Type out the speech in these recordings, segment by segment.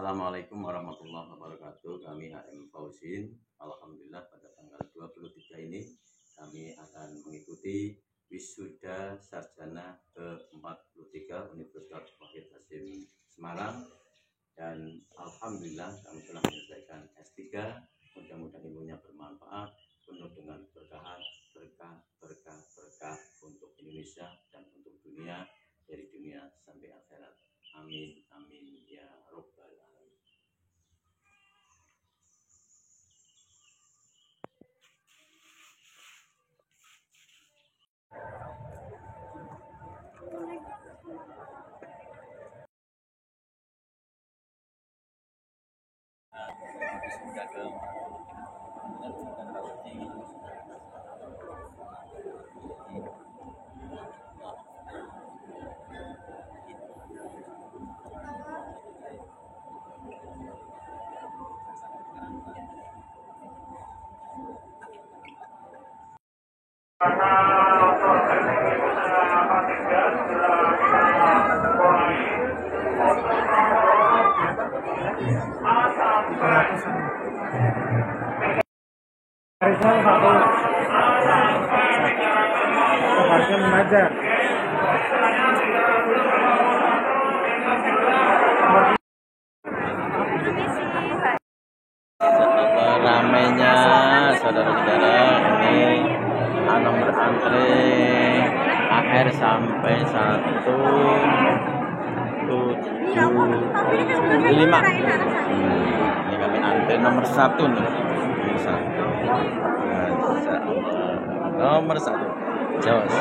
Assalamualaikum warahmatullahi wabarakatuh. Kami HM Fauzin. Alhamdulillah pada tanggal 23 ini kami akan mengikuti wisuda sarjana ke-43 Universitas Wahid Hasim Semarang, dan alhamdulillah kami telah menyelesaikan S3. Mudah-mudahan ilmunya bermanfaat, penuh dengan berkah untuk Indonesia dan untuk dunia, dari dunia sampai akhirat. Amin amin ya robbal alamin. Ramainya saudara-saudara, ini nomor antre akhir sampai 175. Ini kami antre nomor 1 nih. Nomor 1 Jos.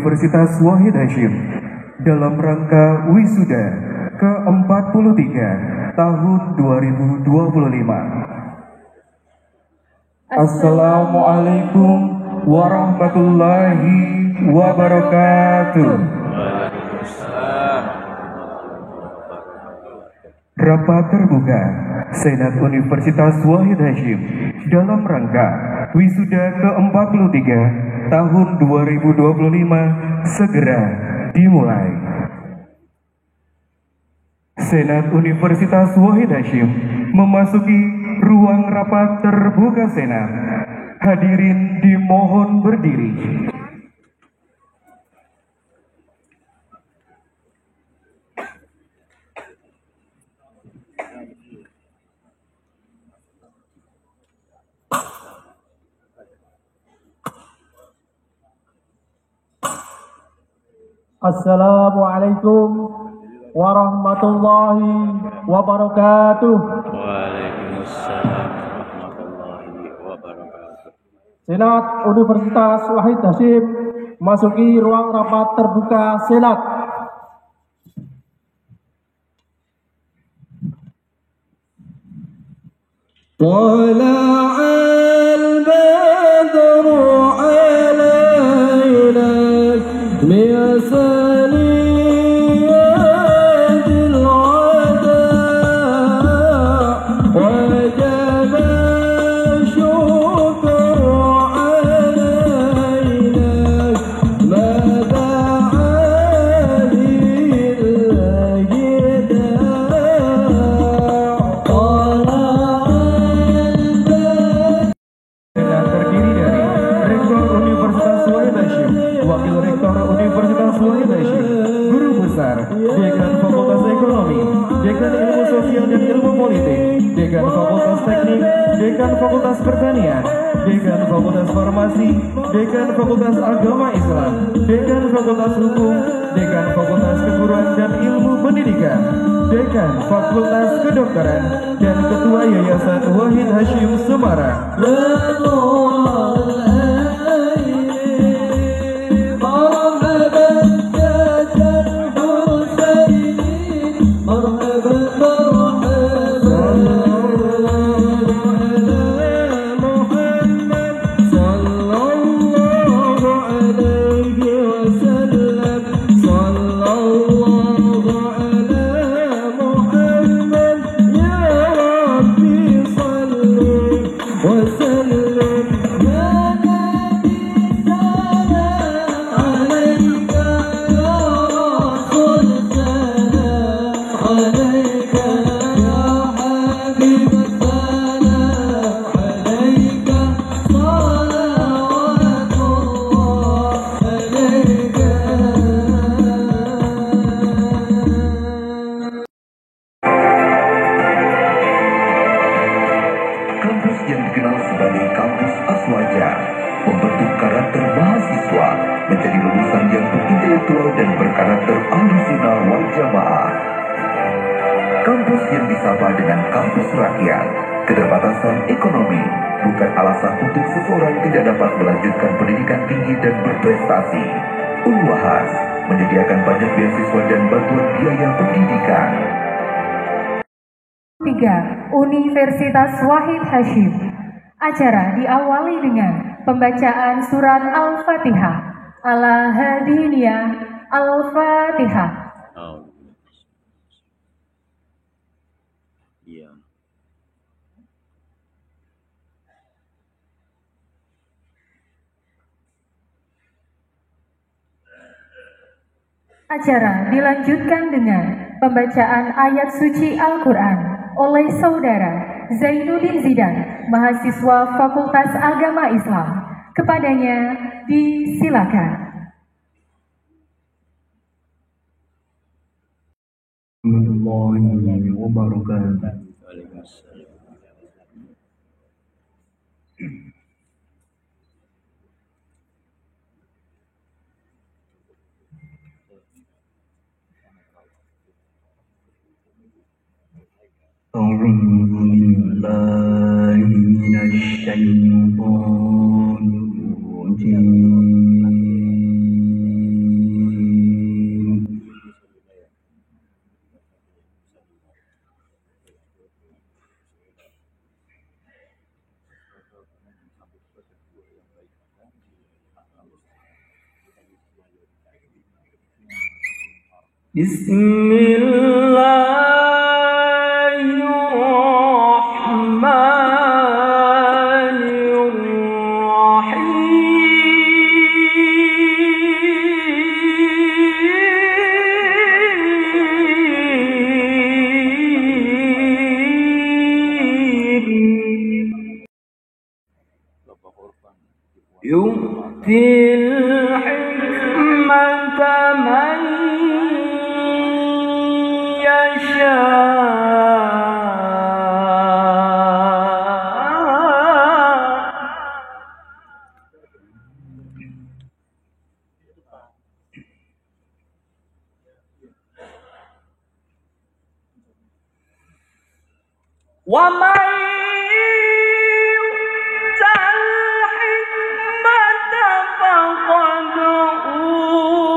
Universitas Wahid Hasim dalam rangka wisuda ke-43 tahun 2025. Assalamualaikum warahmatullahi wabarakatuh. Rapat terbuka Senat Universitas Wahid Hasyim dalam rangka wisuda ke-43 tahun 2025 segera dimulai. Senat Universitas Wahid Hasyim memasuki ruang rapat terbuka Senat. Hadirin dimohon berdiri. Assalamualaikum warahmatullahi wabarakatuh. Waalaikumsalam warahmatullahi wabarakatuh. Senat Universitas Wahid Hasyim masuki ruang rapat terbuka Senat. Tala'al badru alaina min saniyadil wada wajaba syukru alaina mada Senat terdiri dari Rektor Universitas Wahid Hasyim, Wakil Rektor Universitas Wahid Hasyim, Guru Besar, Dekan Fakultas Ekonomi, Dekan Ilmu Sosial dan Ilmu Politik, Dekan Fakultas Teknik, Dekan Fakultas Pertanian, Dekan Fakultas Farmasi, Dekan Fakultas Agama Islam, Dekan Fakultas Hukum, Dekan Fakultas Keguruan dan Ilmu Pendidikan, Dekan Fakultas Kedokteran, dan Ketua Yayasan Wahid Hasyim Semarang. Kampus yang dikenal sebagai kampus Aswaja membentuk karakter mahasiswa menjadi lulusan yang berintelektual dan berkarakter Ahlussunnah wal Jamaah. Kampus yang disapa dengan kampus rakyat, keterbatasan ekonomi bukan alasan untuk seseorang tidak dapat melanjutkan pendidikan tinggi dan berprestasi. Unwahas menyediakan banyak beasiswa dan bantuan biaya pendidikan. 3. Universitas Wahid Hasyim. Acara diawali dengan pembacaan surat Al-Fatihah. Ala hadiniyah Al-Fatihah. Iya. Acara dilanjutkan dengan pembacaan ayat suci Al-Quran oleh Saudara Zainuddin Zidan, mahasiswa Fakultas Agama Islam. Kepadanya disilakan. Warahmatullahi wabarakatuh. Waalaikumsalam. Bismillahirrahmanirrahim. ومن يؤت الحكمة فقد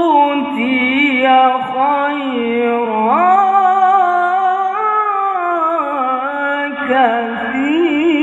أوتي خيرا كثيرا.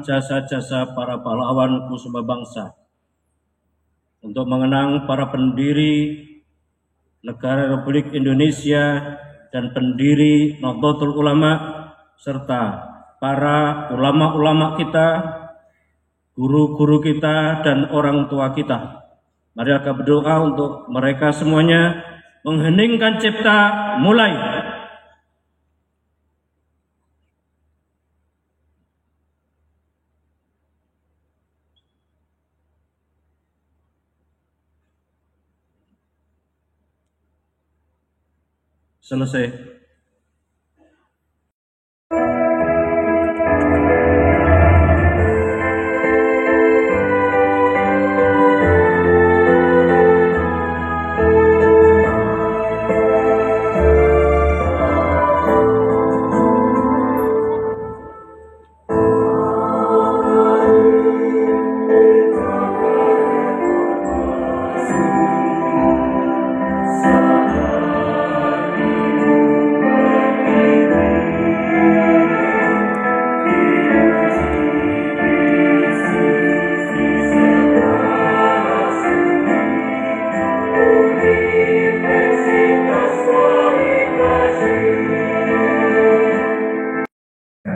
Jasa-jasa para pahlawan kusuma bangsa, untuk mengenang para pendiri negara Republik Indonesia dan pendiri Nahdlatul Ulama serta para ulama-ulama kita, guru-guru kita dan orang tua kita. Mari kita berdoa untuk mereka semuanya, mengheningkan cipta mulai. Selesai.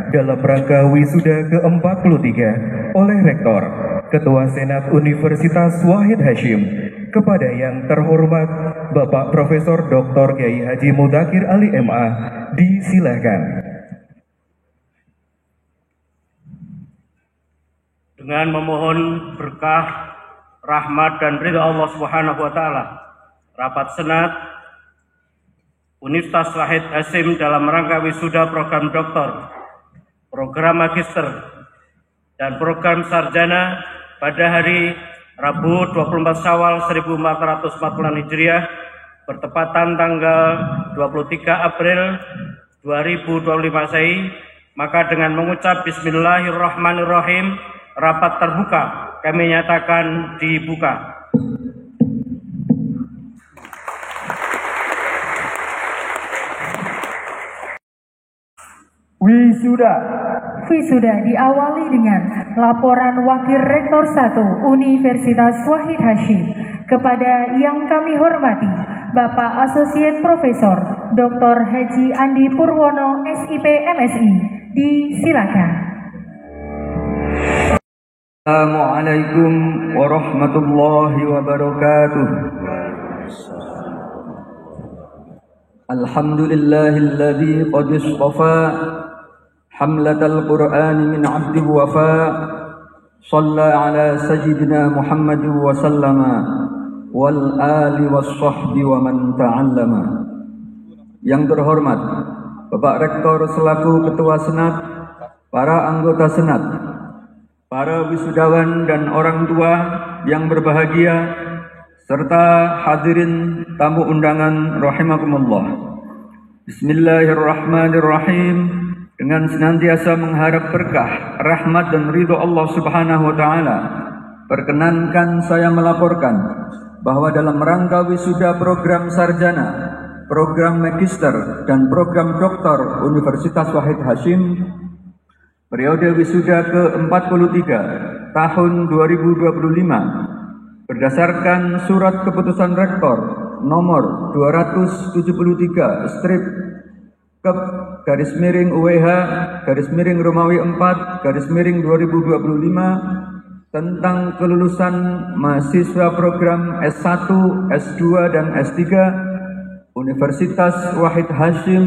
Dalam rangka wisuda ke-43 oleh Rektor, Ketua Senat Universitas Wahid Hasyim, kepada yang terhormat Bapak Profesor Dr. Kiai Haji Mudzakkir Ali MA, disilahkan. Dengan memohon berkah, rahmat dan ridha Allah Subhanahu wa taala, rapat Senat Universitas Wahid Hasyim dalam rangka wisuda program doktor, program magister, dan program sarjana pada hari Rabu 24 Syawal 1446 Hijriah bertepatan tanggal 23 April 2025 Masehi, maka dengan mengucap Bismillahirrahmanirrahim, rapat terbuka kami nyatakan dibuka. Wisuda diawali dengan laporan Wakil Rektor 1 Universitas Wahid Hasyim kepada yang kami hormati Bapak Asosiat Profesor Dr. Haji Andi Purwono SIP MSI. Disilakan. Assalamualaikum warahmatullahi wabarakatuh. Alhamdulillahilladzi qad istafa hamlatal qur'ani min 'abdi wafa, shalla ala sayyidina Muhammad wa sallama wal ali was sahbi wa man ta'allama. Yang terhormat Bapak Rektor selaku Ketua Senat, para anggota Senat, para wisudawan dan orang tua yang berbahagia, serta hadirin tamu undangan rahimakumullah. Bismillahirrahmanirrahim. Dengan senantiasa mengharap berkah, rahmat dan ridho Allah Subhanahu wa taala, perkenankan saya melaporkan bahwa dalam rangka wisuda program sarjana, program magister dan program doktor Universitas Wahid Hasyim periode wisuda ke-43 tahun 2025 berdasarkan surat keputusan rektor nomor 273 strip Kep garis miring UWH garis miring Romawi 4 garis miring 2025 tentang kelulusan mahasiswa program S1, S2 dan S3 Universitas Wahid Hasyim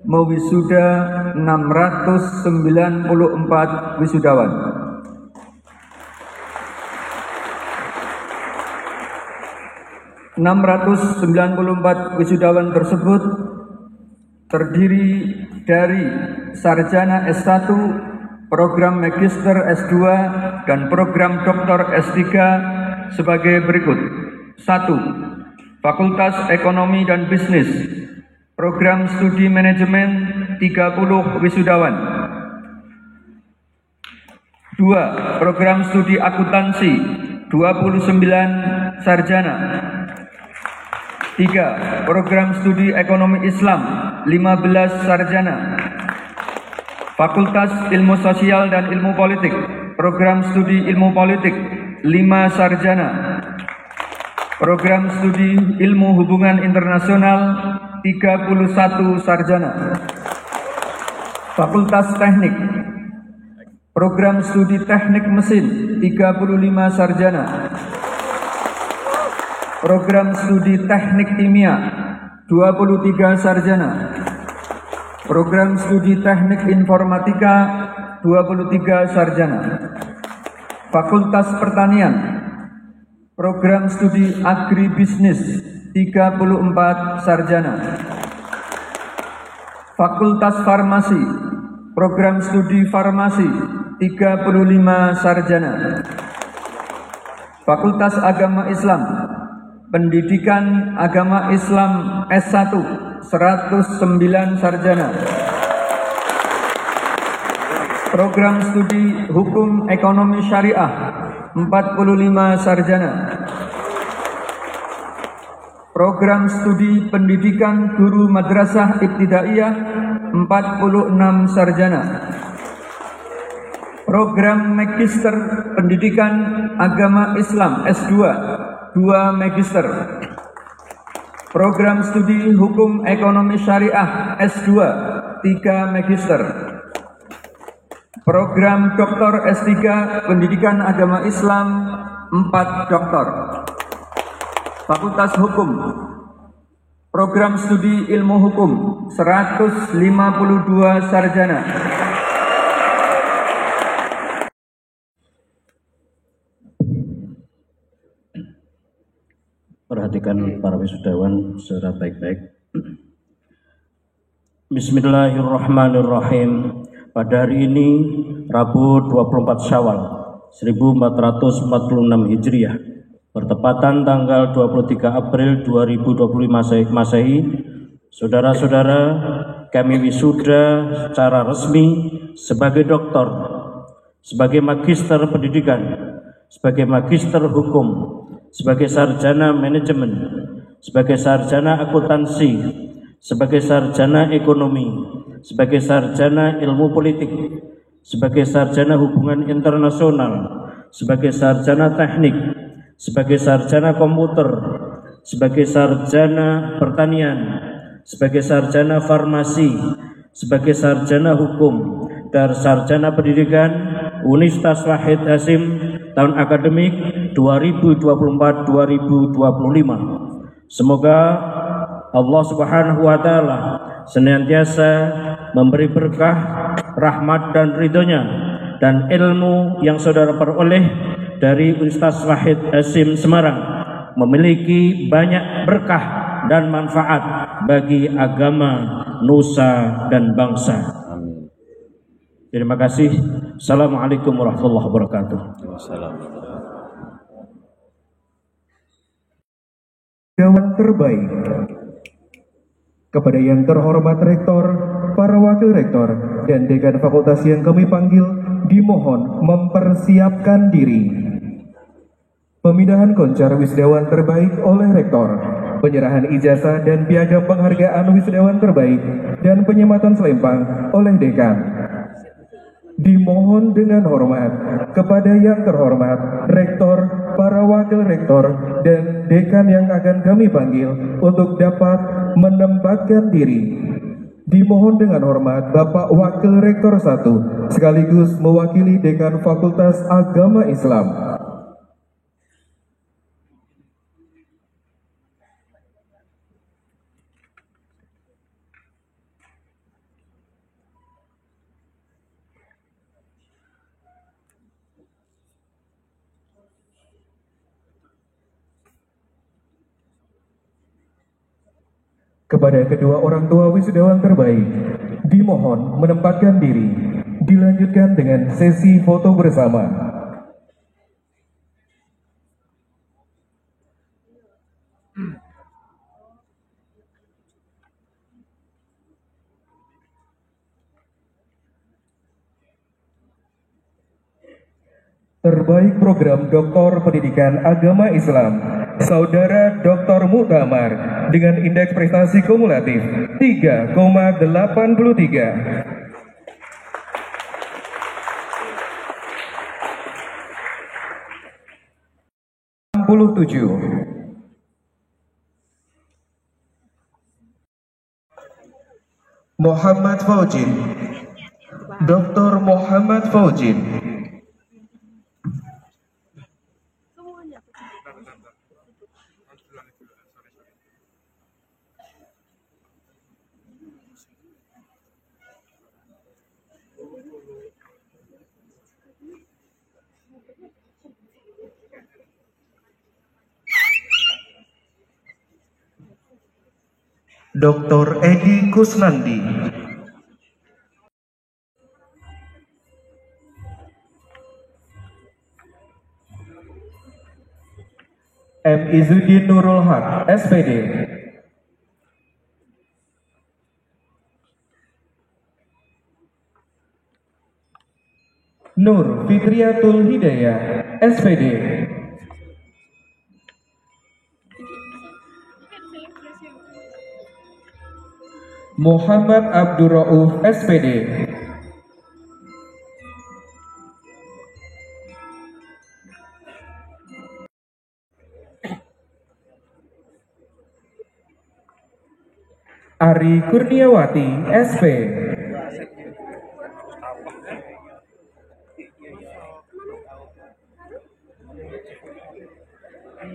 mewisuda 694 wisudawan. Wisudawan tersebut terdiri dari sarjana S1, program magister S2 dan program doktor S3 sebagai berikut. 1. Fakultas Ekonomi dan Bisnis, program studi manajemen 30 wisudawan. 2. Program studi akuntansi 29 sarjana. 3. Program studi ekonomi Islam 15 sarjana. Fakultas Ilmu Sosial dan Ilmu Politik, program studi Ilmu Politik 5 sarjana. Program studi Ilmu Hubungan Internasional 31 sarjana. Fakultas Teknik, program studi Teknik Mesin 35 sarjana. Program studi Teknik Kimia 23 sarjana. Program studi Teknik Informatika 23 sarjana. Fakultas Pertanian, program studi Agribisnis 34 sarjana. Fakultas Farmasi, program studi Farmasi 35 sarjana. Fakultas Agama Islam, Pendidikan Agama Islam S1 109 sarjana. Program studi Hukum Ekonomi Syariah 45 sarjana. Program studi Pendidikan Guru Madrasah Ibtidaiyah 46 sarjana. Program Magister Pendidikan Agama Islam S2 2 magister. Program studi Hukum Ekonomi Syariah S2 3 magister. Program Doktor S3 Pendidikan Agama Islam 4 doktor. Fakultas Hukum, program studi Ilmu Hukum 152 sarjana. Perhatikan para wisudawan secara baik-baik. Bismillahirrahmanirrahim. Pada hari ini, Rabu 24 Syawal 1446 Hijriah, bertepatan tanggal 23 April 2025 Masehi, saudara-saudara, kami wisuda secara resmi sebagai doktor, sebagai magister pendidikan, sebagai magister hukum, sebagai sarjana manajemen, sebagai sarjana akuntansi, sebagai sarjana ekonomi, sebagai sarjana ilmu politik, sebagai sarjana hubungan internasional, sebagai sarjana teknik, sebagai sarjana komputer, sebagai sarjana pertanian, sebagai sarjana farmasi, sebagai sarjana hukum, dan sarjana pendidikan Universitas Wahid Hasyim tahun akademik 2024-2025. Semoga Allah Subhanahu wa taala senantiasa memberi berkah, rahmat dan ridhonya dan ilmu yang saudara peroleh dari Universitas Wahid Hasyim Semarang memiliki banyak berkah dan manfaat bagi agama, nusa dan bangsa. Terima kasih. Assalamualaikum warahmatullahi wabarakatuh. Wisudawan terbaik Kepada yang terhormat Rektor, para Wakil Rektor, dan Dekan Fakultas yang kami panggil, dimohon mempersiapkan diri. Pemindahan koncar wisudawan terbaik oleh Rektor, penyerahan ijazah dan piagam penghargaan wisudawan terbaik, dan penyematan selempang oleh Dekan. Dimohon dengan hormat kepada yang terhormat Rektor, para Wakil Rektor, dan Dekan yang akan kami panggil untuk dapat menempatkan diri. Dimohon dengan hormat Bapak Wakil Rektor 1 sekaligus mewakili Dekan Fakultas Agama Islam. Kepada kedua orang tua wisudawan terbaik, dimohon menempatkan diri. Dilanjutkan dengan sesi foto bersama. Terbaik program Doktor Pendidikan Agama Islam, Saudara Dr. Muktamar dengan indeks prestasi kumulatif 3,83. Muhammad Faujin, Dr. Muhammad Faujin. Dr. Edi Kusnandi, M. Izzuddin Nurul Haq, SPD, Nur Fitriatul Hidayah, SPD, Muhammad Abdur Rauf, SPD, Ari Kurniawati, SP,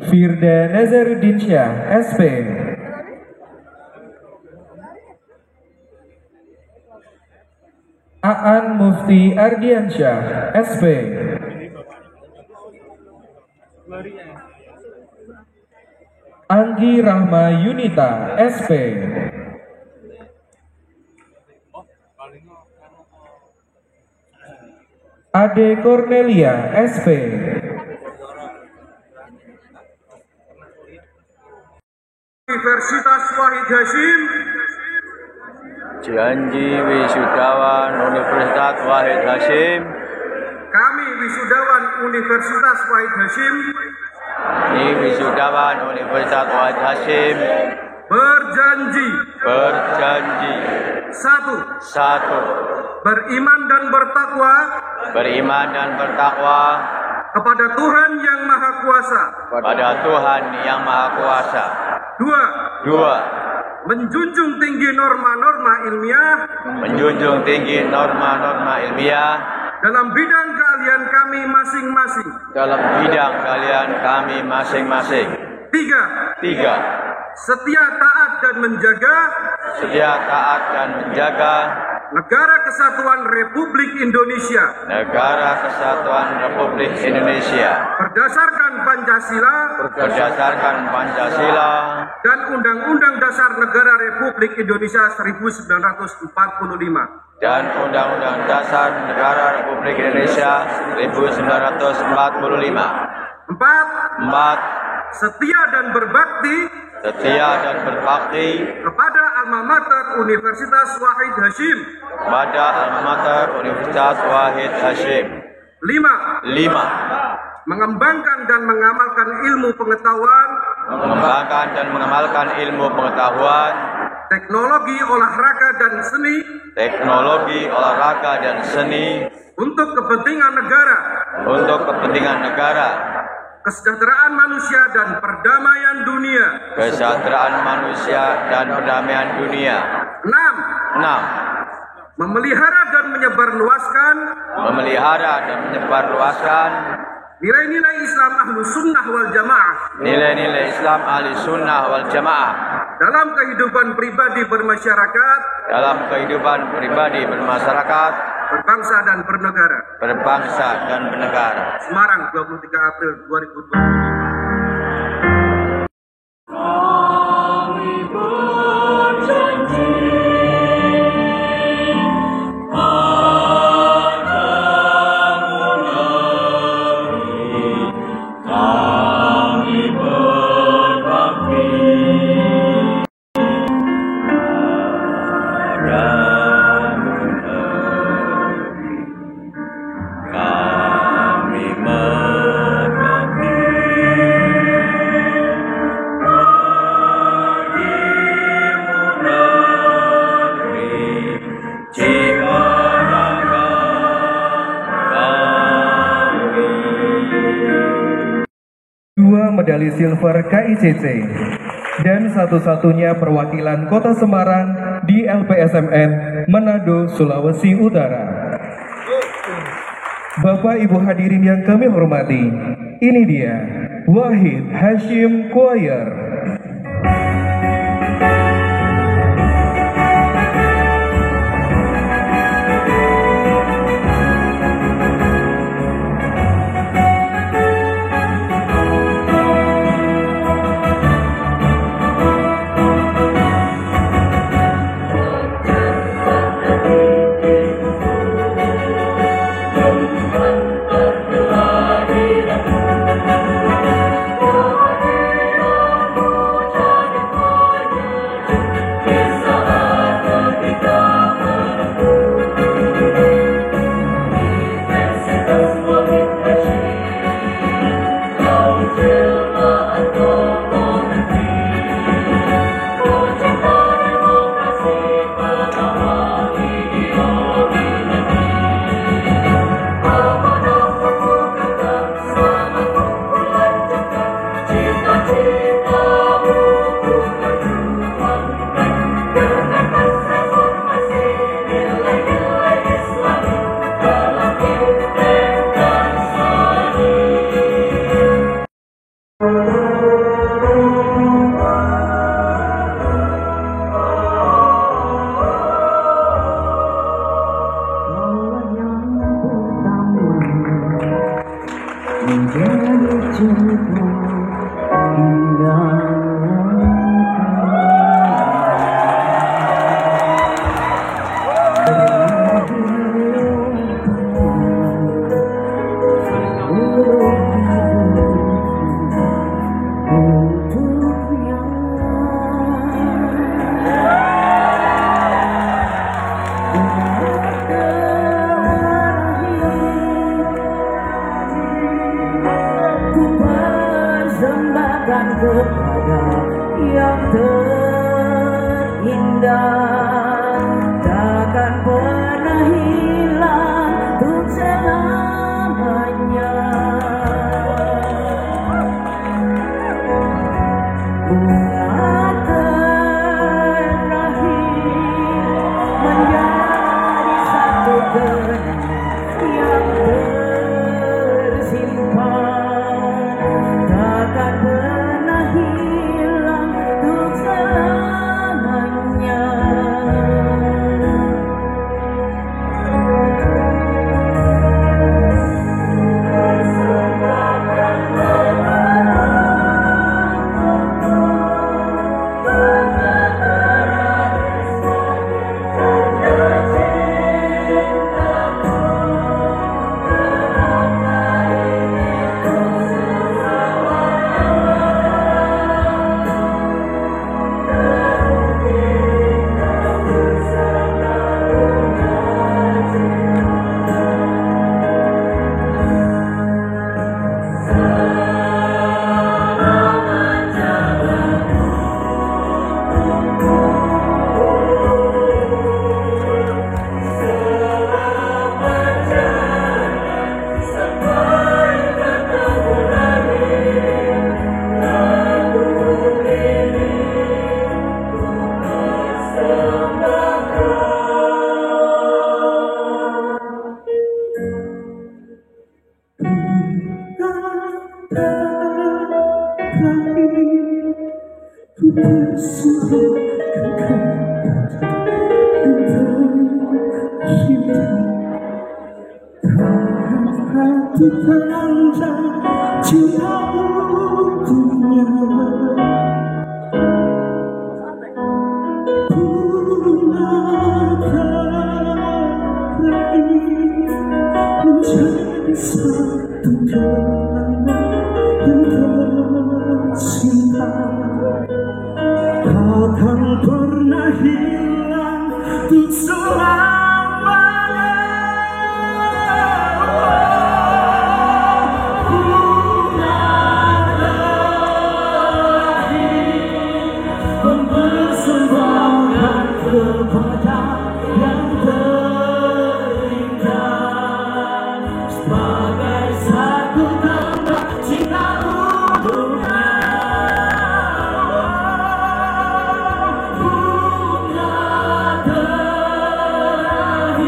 Firda Nazaruddin Syah, SP, Aan Mufti Ardiansyah, SP, Anggi Rahma Yunita, SP, Ade Cornelia, SP, Universitas Wahid Hasyim, janji wisudawan Universitas Wahid Hasyim. Kami wisudawan Universitas Wahid Hasyim. Kami wisudawan Universitas Wahid Hasyim. Berjanji. Satu. Beriman dan bertakwa. Kepada Tuhan Yang Maha Kuasa. Dua. Menjunjung tinggi norma-norma ilmiah. Dalam bidang keahlian kami masing-masing. Tiga. Setia, taat dan menjaga Negara Kesatuan Republik Indonesia. Berdasarkan Pancasila. Dan Undang-Undang Dasar Negara Republik Indonesia 1945. Empat. Setia dan berbakti kepada Alma Mater Universitas Wahid Hasyim. Kepada Alma Mater Universitas Wahid Hasyim. 5. Mengembangkan dan mengamalkan ilmu pengetahuan. Mengembangkan dan mengamalkan ilmu pengetahuan. Teknologi olahraga dan seni. Teknologi olahraga dan seni. Untuk kepentingan negara. Untuk kepentingan negara. Kesejahteraan manusia dan perdamaian dunia. Kesejahteraan manusia dan perdamaian dunia. 6. Memelihara dan menyebarluaskan. Memelihara dan menyebarluaskan. Nilai-nilai Islam Ahlus Sunnah wal Jamaah. Nilai-nilai Islam Ahlus Sunnah wal Jamaah. Dalam kehidupan pribadi bermasyarakat. Dalam kehidupan pribadi bermasyarakat. Berbangsa dan bernegara. Berbangsa dan bernegara. Semarang, 23 April 2020. Kami berjanji medali silver KICC dan satu-satunya perwakilan Kota Semarang di LPSMN Manado, Sulawesi Utara. Bapak Ibu hadirin yang kami hormati, ini dia Wahid Hasyim Choir. kepada yang terindah, takkan pernah hilang untuk selamanya. Bunga terakhir menjadi satu kenangan yang tersimpan, takkan pernah hilang untuk selamanya. menjadi satu kenangan yang tersimpan, takkan pernah hilang untuk selamanya. Mempersembahkan kepada yang terindah sebagai satu tanda cinta untuknya. Bunga terakhir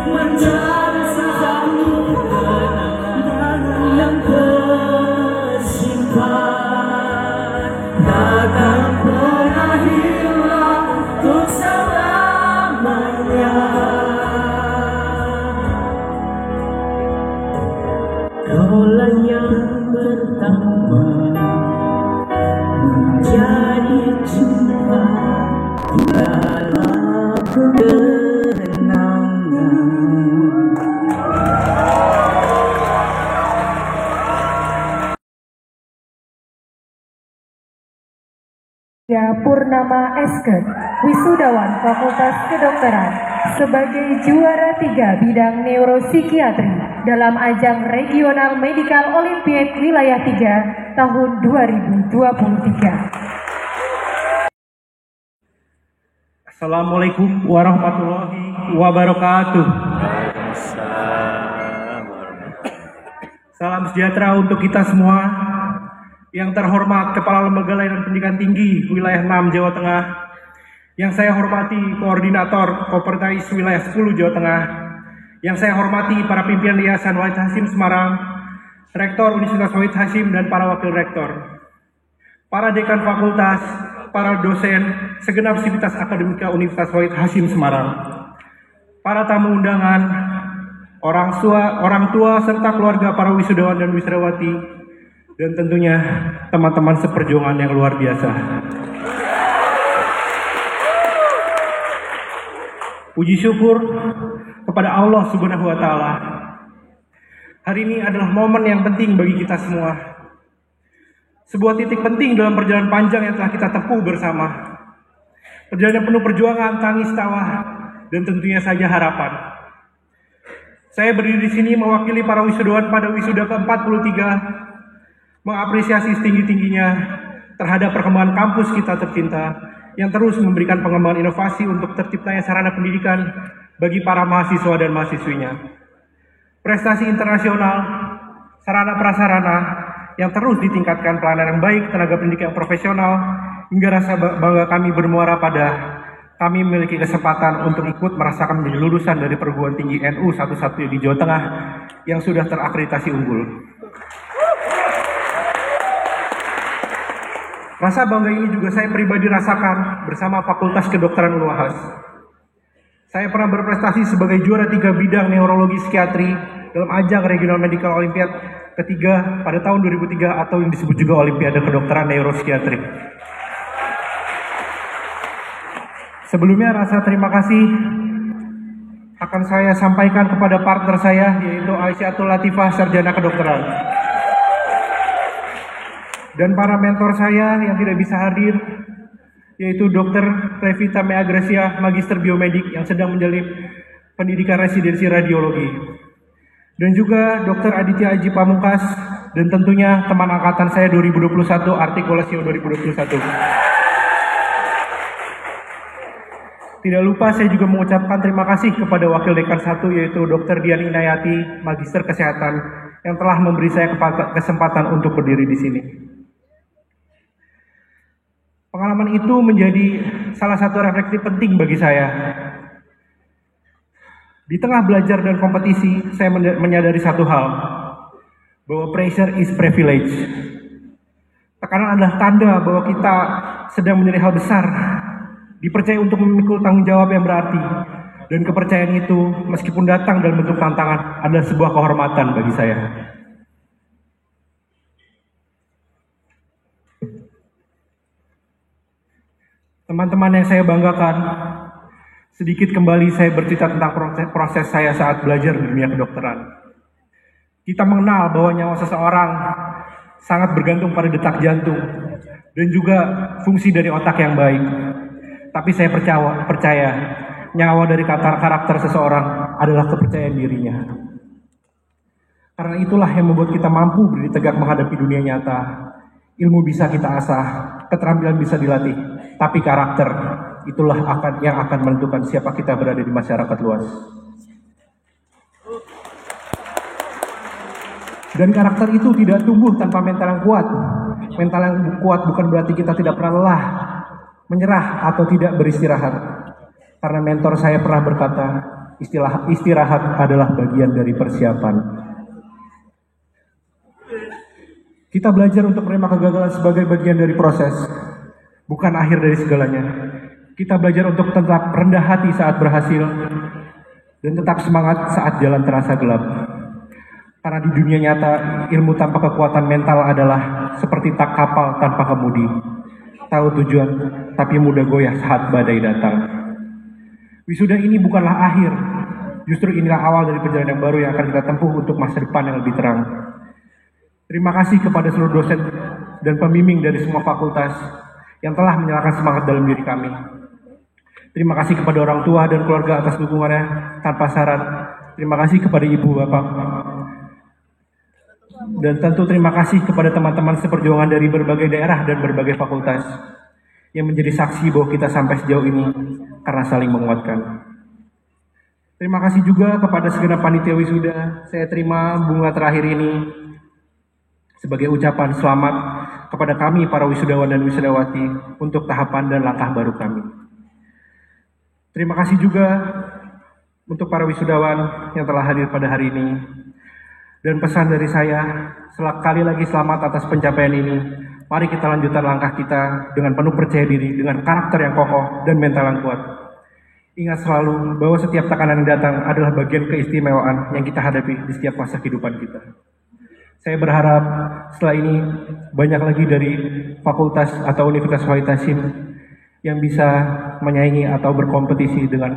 menjadi satu kenangan yang tersimpan, takkan pernah hilang untuk selamanya. Kaulah yang pertama menjadi cinta dalam kenangan. Ya Purnama Esket, wisudawan Fakultas Kedokteran, sebagai juara 3 bidang neuropsikiatri dalam ajang Regional Medical Olympiad Wilayah 3 tahun 2023. Assalamualaikum warahmatullahi wabarakatuh. Salam sejahtera untuk kita semua. Yang terhormat Kepala Lembaga Layanan Pendidikan Tinggi Wilayah 6 Jawa Tengah, yang saya hormati Koordinator Kopertais Wilayah 10 Jawa Tengah, yang saya hormati para pimpinan Yayasan Wahid Hasyim Semarang, Rektor Universitas Wahid Hasyim dan para Wakil Rektor, para Dekan Fakultas, para dosen, segenap sivitas akademika Universitas Wahid Hasyim Semarang, para tamu undangan, orang tua serta keluarga para wisudawan dan wisudawati, dan tentunya teman-teman seperjuangan yang luar biasa. Puji syukur kepada Allah Subhanahu wa Ta'ala. Hari ini adalah momen yang penting bagi kita semua. Sebuah titik penting dalam perjalanan panjang yang telah kita tempuh bersama. Perjalanan penuh perjuangan, tangis, tawa, dan tentunya saja harapan. Saya berdiri di sini mewakili para wisudawan pada wisuda ke-43, mengapresiasi setinggi-tingginya terhadap perkembangan kampus kita tercinta yang terus memberikan pengembangan inovasi untuk terciptanya sarana pendidikan bagi para mahasiswa dan mahasiswinya. Prestasi internasional, sarana prasarana yang terus ditingkatkan, pelayanan yang baik, tenaga pendidik yang profesional, hingga rasa bangga kami bermuara pada kami memiliki kesempatan untuk ikut merasakan menjadi lulusan dari perguruan tinggi NU satu-satunya di Jawa Tengah yang sudah terakreditasi unggul. Rasa bangga ini juga saya pribadi rasakan bersama Fakultas Kedokteran Unwahas. Saya pernah berprestasi sebagai juara 3 bidang neurologi psikiatri dalam ajang Regional Medical Olympiad ketiga pada tahun 2003 atau yang disebut juga Olimpiade Kedokteran Neuropsikiatri. Sebelumnya rasa terima kasih akan saya sampaikan kepada partner saya, yaitu Aisyatul Latifah, Sarjana Kedokteran, dan para mentor saya yang tidak bisa hadir, yaitu Dr. Revita Mea Gracia, Magister Biomedik yang sedang menjalani pendidikan residensi radiologi, dan juga Dr. Aditya Aji Pamungkas, dan tentunya teman angkatan saya 2021, Artikulasi 2021. Tidak lupa saya juga mengucapkan terima kasih kepada Wakil Dekan 1, yaitu Dr. Dian Inayati, Magister Kesehatan, yang telah memberi saya kesempatan untuk berdiri di sini. Pengalaman itu menjadi salah satu refleksi penting bagi saya. Di tengah belajar dan kompetisi, saya menyadari satu hal, bahwa pressure is privilege. Tekanan adalah tanda bahwa kita sedang menjadi hal besar, dipercaya untuk memikul tanggung jawab yang berarti. Dan kepercayaan itu, meskipun datang dalam bentuk tantangan, adalah sebuah kehormatan bagi saya. Teman-teman yang saya banggakan, sedikit kembali saya bercerita tentang proses saya saat belajar di dunia kedokteran. Kita mengenal bahwa nyawa seseorang sangat bergantung pada detak jantung dan juga fungsi dari otak yang baik. Tapi saya percaya nyawa dari karakter seseorang adalah kepercayaan dirinya. Karena itulah yang membuat kita mampu berdiri tegak menghadapi dunia nyata. Ilmu bisa kita asah, keterampilan bisa dilatih, tapi karakter itulah yang akan menentukan siapa kita berada di masyarakat luas. Dan karakter itu tidak tumbuh tanpa mental yang kuat. Mental yang kuat bukan berarti kita tidak pernah lelah, menyerah, atau tidak beristirahat. Karena mentor saya pernah berkata, istirahat adalah bagian dari persiapan. Kita belajar untuk menerima kegagalan sebagai bagian dari proses, bukan akhir dari segalanya. Kita belajar untuk tetap rendah hati saat berhasil, dan tetap semangat saat jalan terasa gelap. Karena di dunia nyata, ilmu tanpa kekuatan mental adalah seperti kapal tanpa kemudi. Tahu tujuan, tapi mudah goyah saat badai datang. Wisuda ini bukanlah akhir, justru inilah awal dari perjalanan yang baru yang akan kita tempuh untuk masa depan yang lebih terang. Terima kasih kepada seluruh dosen dan pembimbing dari semua fakultas yang telah menyalakan semangat dalam diri kami. Terima kasih kepada orang tua dan keluarga atas dukungannya tanpa syarat. Terima kasih kepada ibu bapak. Dan tentu terima kasih kepada teman-teman seperjuangan dari berbagai daerah dan berbagai fakultas yang menjadi saksi bahwa kita sampai sejauh ini karena saling menguatkan. Terima kasih juga kepada segenap panitia wisuda. Saya terima bunga terakhir ini sebagai ucapan selamat kepada kami para wisudawan dan wisudawati untuk tahapan dan langkah baru kami. Terima kasih juga untuk para wisudawan yang telah hadir pada hari ini. Dan pesan dari saya, sekali lagi selamat atas pencapaian ini. Mari kita lanjutkan langkah kita dengan penuh percaya diri, dengan karakter yang kokoh dan mental yang kuat. Ingat selalu bahwa setiap tekanan yang datang adalah bagian keistimewaan yang kita hadapi di setiap masa kehidupan kita. Saya berharap setelah ini banyak lagi dari fakultas atau Universitas Wahid Hasyim yang bisa menyaingi atau berkompetisi dengan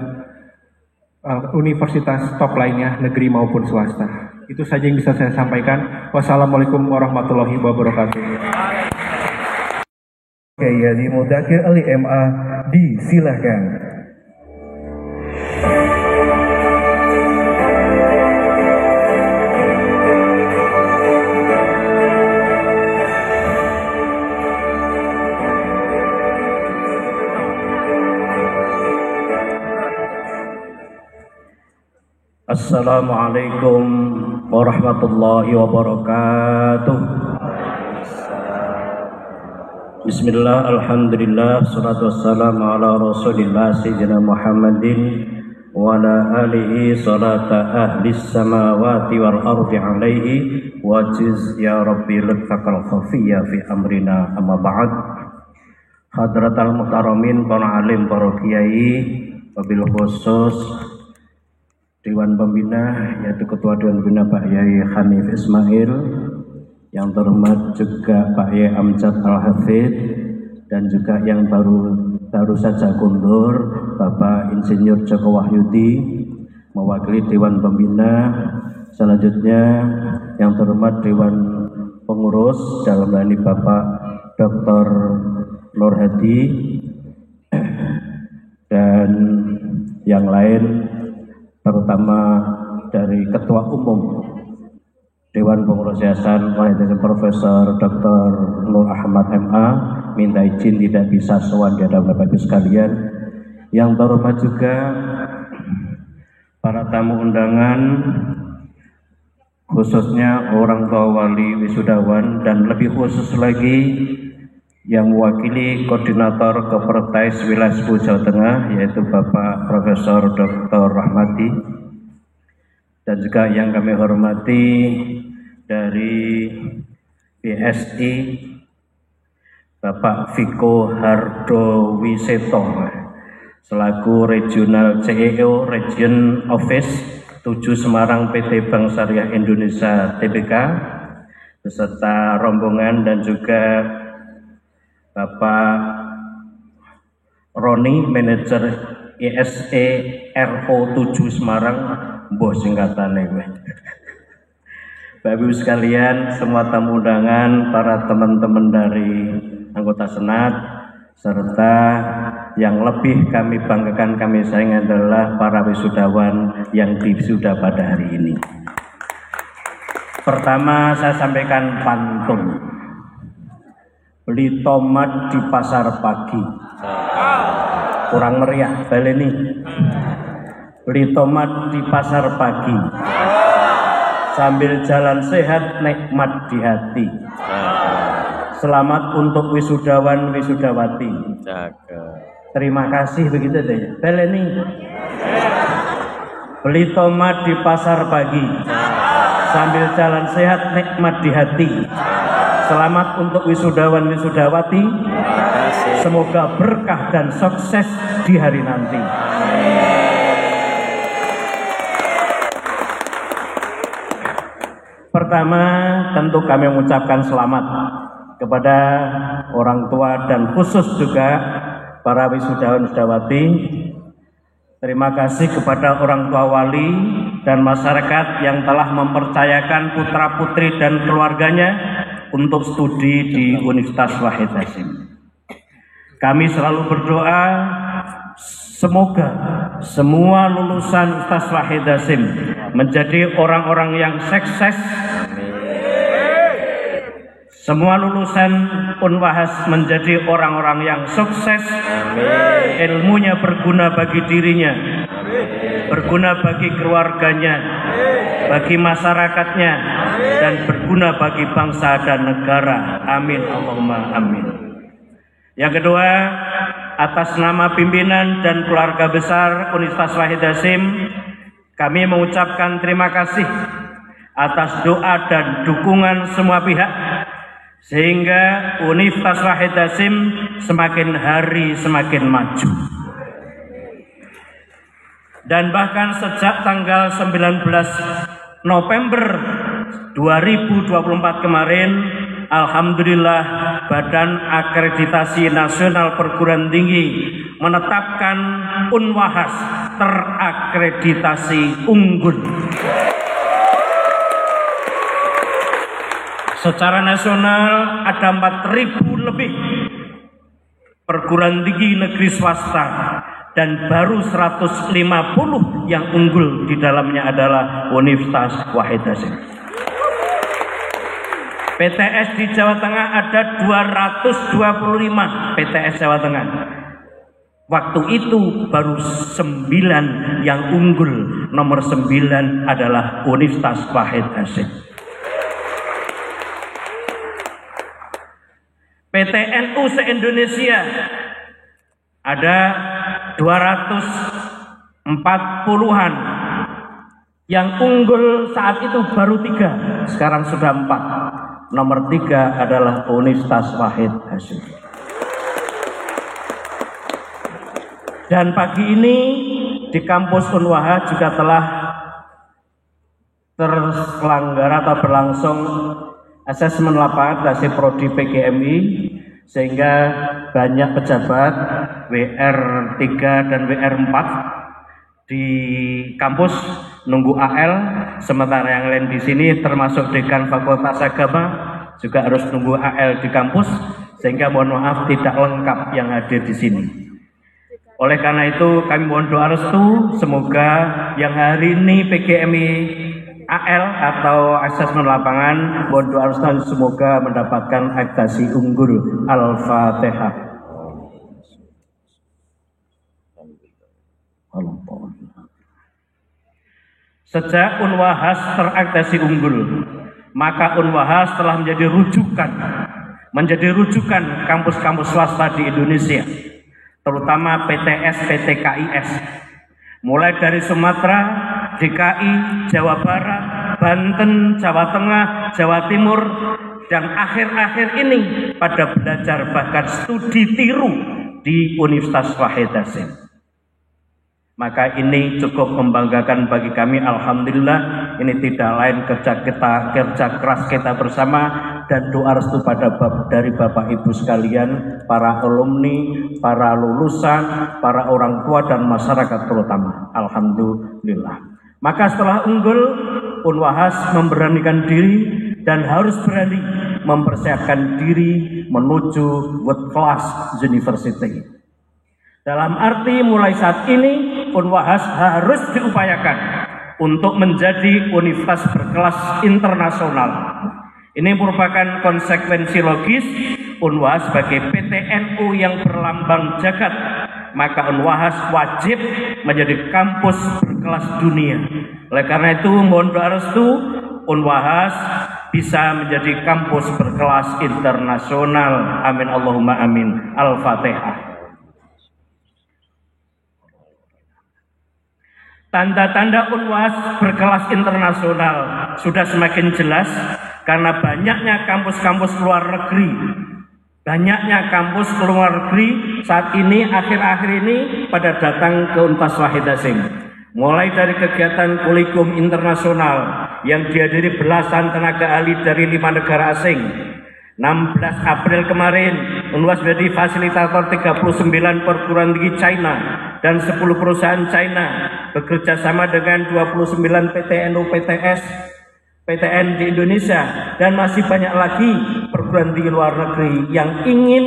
universitas top lainnya, negeri maupun swasta. Itu saja yang bisa saya sampaikan. Wassalamualaikum warahmatullahi wabarakatuh. Oke, ya di Mudakir Ali MA disilahkan. Assalamualaikum warahmatullahi wabarakatuh. Bismillah, alhamdulillah, salatu wassalamu ala rasulillah sayyidina Muhammadin wa ala alihi salata ahli samawati wal ardi alaihi wajiz ya rabbi lutfakal khafiyya fi amrina amma ba'd. Hadratal muhtaramin, para alim, para kiai, wabil khusus Dewan Pembina, yaitu Ketua Dewan Pembina Pak Yai Hanif Ismail, yang terhormat juga Pak Yai Amjad Al-Hafidh, dan juga yang baru saja kundur Bapak Insinyur Joko Wahyudi mewakili Dewan Pembina. Selanjutnya yang terhormat Dewan Pengurus dalam hal ini Bapak Dr. Nur Hadi dan yang lain, terutama dari Ketua Umum Dewan Pengurus Yayasan Profesor Dr. Nur Ahmad MA, minta izin tidak bisa sowan di hadapan Bapak Ibu sekalian. Yang terhormat juga para tamu undangan, khususnya orang tua wali wisudawan, dan lebih khusus lagi yang mewakili Koordinator Kopertais Wilayah 10 Jawa Tengah, yaitu Bapak Profesor Dr. Rahmati, dan juga yang kami hormati dari BSI Bapak Viko Hardowiseto selaku Regional CEO Region Office 7 Semarang PT Bank Syariah Indonesia Tbk beserta rombongan, dan juga Bapak Roni Manajer ISE RO 7 Semarang, mbah singkatane kowe. Bapak Ibu sekalian, semua tamu undangan, para teman-teman dari anggota Senat, serta yang lebih kami banggakan, kami sayang adalah para wisudawan yang wisuda pada hari ini. Pertama saya sampaikan pantun. Beli tomat di pasar pagi. Kurang meriah, baleni. Beli tomat di pasar pagi. Sambil jalan sehat, nikmat di hati. Selamat untuk wisudawan wisudawati. Terima kasih, begitu deh. Baleni. Beli tomat di pasar pagi. Sambil jalan sehat, nikmat di hati. Selamat untuk wisudawan wisudawati. Semoga berkah dan sukses di hari nanti. Pertama, tentu kami mengucapkan selamat kepada orang tua dan khusus juga para wisudawan wisudawati. Terima kasih kepada orang tua wali dan masyarakat yang telah mempercayakan putra-putri dan keluarganya untuk studi di Universitas Wahid Hasyim. Kami selalu berdoa semoga semua lulusan Universitas Wahid Hasyim menjadi orang-orang yang sukses. Semua lulusan Unwahas menjadi orang-orang yang sukses. Ilmunya berguna bagi dirinya, berguna bagi keluarganya, bagi masyarakatnya, dan berguna bagi bangsa dan negara. Amin, Allahumma amin. Yang kedua, atas nama pimpinan dan keluarga besar Universitas Wahid Hasyim, kami mengucapkan terima kasih atas doa dan dukungan semua pihak, sehingga Universitas Wahid Hasyim semakin hari semakin maju. Dan bahkan sejak tanggal 19 November 2024 kemarin, alhamdulillah Badan Akreditasi Nasional Perguruan Tinggi menetapkan Unwahas terakreditasi unggul. Secara nasional ada 4.000 lebih perguruan tinggi negeri swasta, dan baru 150 yang unggul di dalamnya adalah Universitas Wahid Hasyim. PTS di Jawa Tengah ada 225 PTS Jawa Tengah. Waktu itu baru 9 yang unggul, nomor 9 adalah Universitas Wahid Hasyim. PTNU se-Indonesia ada 240-an, yang unggul saat itu baru 3, sekarang sudah 4. Nomor 3 adalah Universitas Wahid Hasyim. Dan pagi ini di kampus Unwaha juga telah terselenggara atau berlangsung asesmen lapangan dari Prodi PGMI, sehingga banyak pejabat WR3 dan WR4 di kampus nunggu AL, sementara yang lain di sini termasuk dekan Fakultas Agama juga harus nunggu AL di kampus, sehingga mohon maaf tidak lengkap yang hadir di sini. Oleh karena itu kami mohon doa restu, semoga yang hari ini PGMI AL atau asesmen lapangan, mohon doa restu semoga mendapatkan akreditasi unggul. Al-Fatihah. Sejak Unwahas terakreditasi unggul, maka Unwahas telah menjadi rujukan kampus-kampus swasta di Indonesia, terutama PTS, PTKIS, mulai dari Sumatera, DKI, Jawa Barat, Banten, Jawa Tengah, Jawa Timur, dan akhir-akhir ini pada belajar bahkan studi tiru di Universitas Wahid Hasim. Maka ini cukup membanggakan bagi kami. Alhamdulillah, ini tidak lain kerja keras kita bersama dan doa restu dari Bapak Ibu sekalian, para alumni, para lulusan, para orang tua dan masyarakat terutama. Alhamdulillah. Maka setelah unggul, Unwahas memberanikan diri dan harus berani mempersiapkan diri menuju world class university. Dalam arti mulai saat ini Unwahas harus diupayakan untuk menjadi universitas berkelas internasional. Ini merupakan konsekuensi logis Unwahas sebagai PTNU yang berlambang jagat. Maka Unwahas wajib menjadi kampus berkelas dunia. Oleh karena itu mohon doa restu Unwahas bisa menjadi kampus berkelas internasional. Amin Allahumma amin. Al-Fatihah. Tanda-tanda Unwahas berkelas internasional sudah semakin jelas karena banyaknya kampus-kampus luar negeri. Banyaknya kampus luar negeri saat ini, akhir-akhir ini pada datang ke Universitas Wahid Hasim. Mulai dari kegiatan kurikulum internasional yang dihadiri belasan tenaga ahli dari 5 negara asing. 16 April kemarin, Unwahas menjadi fasilitator 39 perguruan tinggi China dan 10 perusahaan China bekerja sama dengan 29 PTN di Indonesia dan masih banyak lagi perguruan tinggi luar negeri yang ingin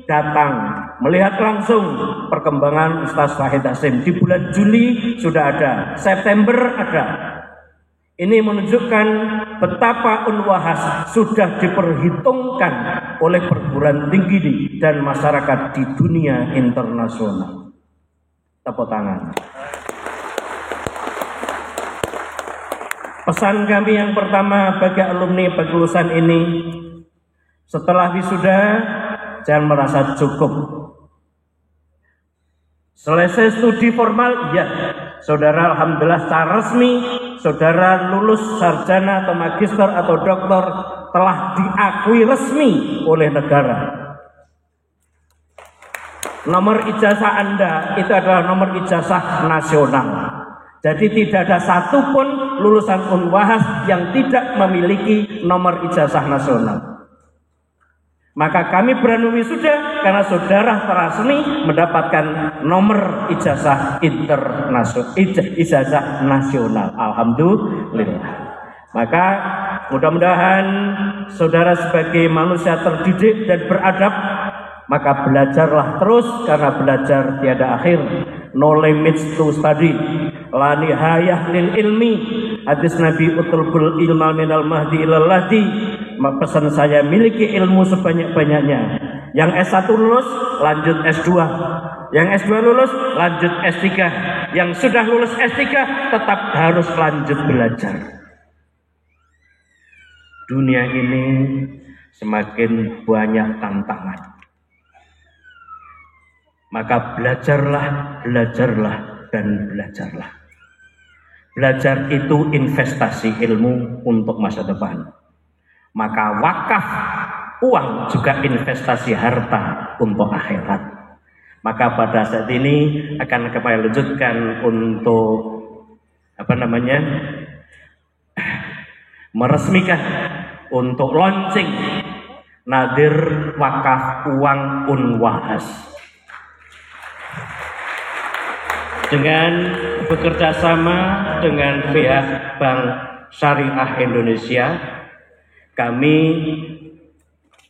datang melihat langsung perkembangan Universitas Wahid Hasim. Di bulan Juli sudah ada, September ada. Ini menunjukkan betapa Unwahas sudah diperhitungkan oleh perguruan tinggi dan masyarakat di dunia internasional. Tepuk tangan. Pesan kami yang pertama bagi alumni, bagi lulusan ini, setelah wisuda jangan merasa cukup. Selesai studi formal, ya, saudara alhamdulillah secara resmi, saudara lulus sarjana atau magister atau doktor telah diakui resmi oleh negara. Nomor ijazah Anda itu adalah nomor ijazah nasional. Jadi tidak ada satupun lulusan Unwahas yang tidak memiliki nomor ijazah nasional. Maka kami berani wisuda karena saudara resmi mendapatkan nomor ijazah internasional, ijazah nasional. Alhamdulillah. Maka mudah-mudahan saudara sebagai manusia terdidik dan beradab, maka belajarlah terus karena belajar tiada akhir. No limits to study. La nihayah lil ilmi. Hadis Nabi utlubul ilma minal mahdi ilal lahdi. Pesan saya, miliki ilmu sebanyak-banyaknya. Yang S1 lulus, lanjut S2. Yang S2 lulus, lanjut S3. Yang sudah lulus S3, tetap harus lanjut belajar. Dunia ini semakin banyak tantangan. Maka belajarlah, dan belajarlah. Belajar itu investasi ilmu untuk masa depan. Maka wakaf uang juga investasi harta untuk akhirat. Maka pada saat ini akan kami lanjutkan untuk meresmikan untuk launching nadir wakaf uang Unwahas. Dengan bekerja sama dengan pihak Bank Syariah Indonesia, kami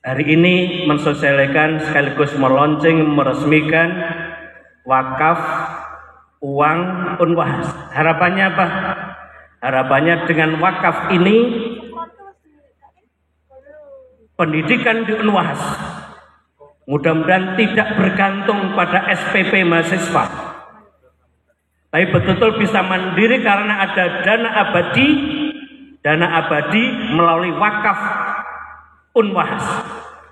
hari ini mensosialisasikan sekaligus meresmikan wakaf uang Unwahas. Harapannya apa? Harapannya dengan wakaf ini pendidikan di Unwahas mudah-mudahan tidak bergantung pada SPP mahasiswa, tapi betul-betul bisa mandiri karena ada dana abadi melalui wakaf Unwahas.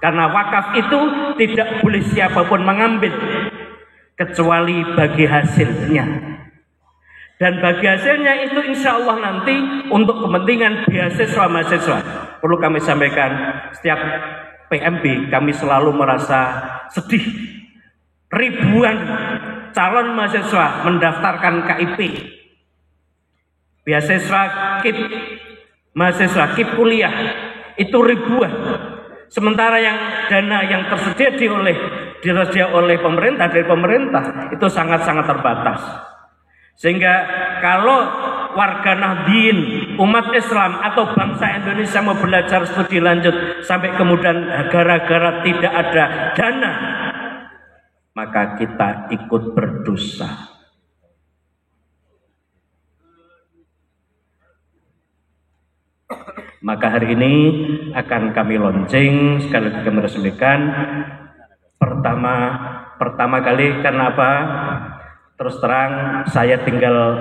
Karena wakaf itu tidak boleh siapapun mengambil kecuali bagi hasilnya. Dan bagi hasilnya itu insya Allah nanti untuk kepentingan beasiswa mahasiswa. Perlu kami sampaikan, setiap PMB kami selalu merasa sedih. Ribuan calon mahasiswa mendaftarkan KIP. Beasiswa KIP, mahasiswa KIP kuliah itu ribuan. Sementara yang dana yang tersedia oleh pemerintah, dari pemerintah itu sangat-sangat terbatas. Sehingga kalau warga Nahdien, umat Islam atau bangsa Indonesia mau belajar studi lanjut sampai kemudian gara-gara tidak ada dana, maka kita ikut berdosa. Maka hari ini akan kami launching, sekali lagi kami resmikan. Pertama kali, karena apa? Terus terang saya tinggal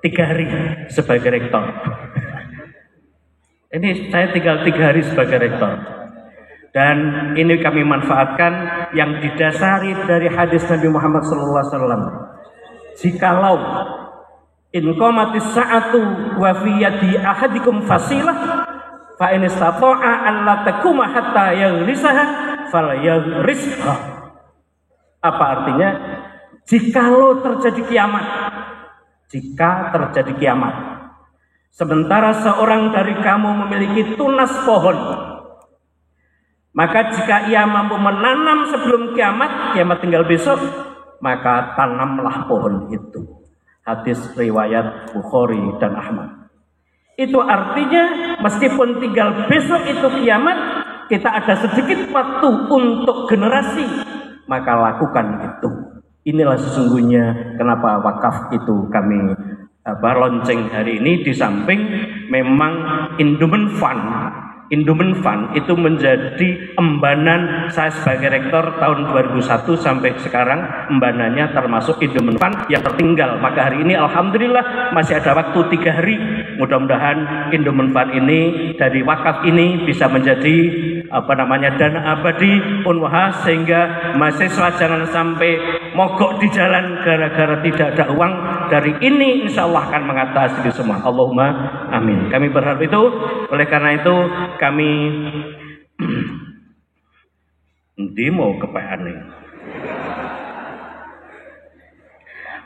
3 hari sebagai rektor. Ini saya tinggal 3 hari sebagai rektor. Dan ini kami manfaatkan yang didasari dari hadis Nabi Muhammad SAW. Jikalau in qamatis sa'atu wa fi yadi ahadikum fasilah fa in istata'a an la takuma hatta yaghrisaha falyagrisha. Apa artinya? Jikalau terjadi kiamat, sementara seorang dari kamu memiliki tunas pohon, maka jika ia mampu menanam sebelum kiamat tinggal besok, maka tanamlah pohon itu. Hadis riwayat Bukhari dan Ahmad. Itu artinya meskipun tinggal besok itu kiamat, kita ada sedikit waktu untuk generasi, maka lakukan itu. Inilah sesungguhnya kenapa wakaf itu kami launching hari ini. Di samping memang Endowment Fund itu menjadi embanan saya sebagai rektor tahun 2001 sampai sekarang. Embanannya termasuk Endowment Fund yang tertinggal. Maka hari ini alhamdulillah masih ada waktu 3 hari. Mudah-mudahan Endowment Fund ini dari wakaf ini bisa menjadi dana abadi Unwahas, sehingga mahasiswa jangan sampai mogok di jalan gara-gara tidak ada uang. Dari ini insya Allah akan mengatasi semua. Allahumma amin. Kami berharap itu. Oleh karena itu kami demo ke PN.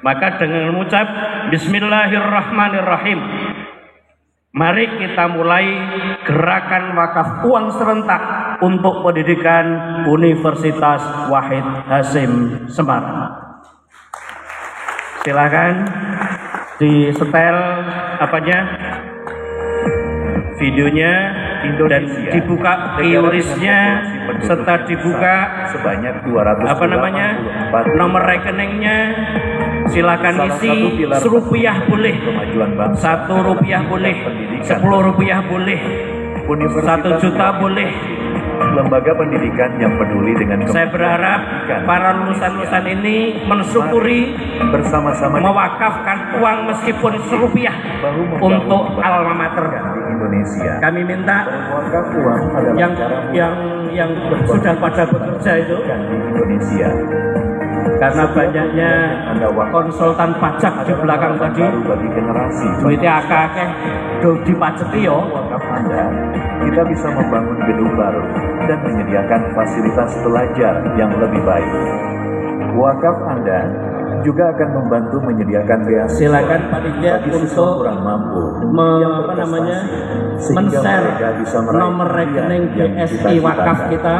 Maka dengan mengucap Bismillahirrahmanirrahim, mari kita mulai gerakan wakaf uang serentak untuk pendidikan Universitas Wahid Hasyim Semarang. Silakan di-setel videonya dan dibuka QRIS-nya serta dibuka sebanyak 200 nomor rekeningnya. Silakan isi, Rp1 boleh, Rp1 boleh, Rp10 boleh, Rp1 boleh. Lembaga pendidikan yang peduli dengan saya berharap para lulusan-lulusan ini mensyukuri bersama-sama mewakafkan uang meskipun Rp1 untuk alma mater Indonesia. Kami minta yang sudah pada bekerja itu Indonesia, karena banyaknya konsultan pajak di belakang tadi, bagi generasi duitnya akeh dipajeti yo. Wakaf Anda, kita bisa membangun gedung baru dan menyediakan fasilitas belajar yang lebih baik. Wakaf Anda juga akan membantu menyediakan beasiswa. Silakan panitia untuk kurang mampu men-share nomor rekening BSI wakaf kita,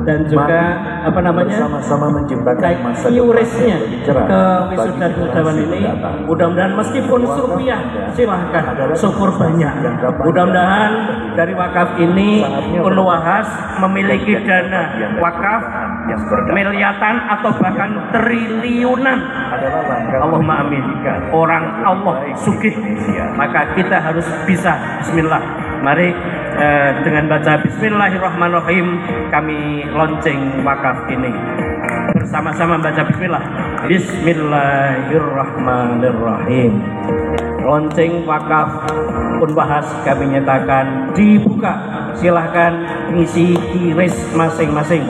dan juga sama-sama menciptakan masa QRIS-nya ke wisuda-wisudawan ini. Mudah-mudahan meskipun Rp1, silahkan syukur banyak. Mudah-mudahan dari wakaf ini Unwahas memiliki dana wakaf miliaran atau bahkan triliunan. Allahumma amin. Orang Allah sugih, maka kita harus bisa. Bismillah. Mari dengan baca Bismillahirrahmanirrahim kami launching wakaf ini. Bersama-sama baca Bismillah. Bismillahirrahmanirrahim. Launching wakaf Unwahas kami nyatakan dibuka. Silahkan ngisi QRIS masing-masing.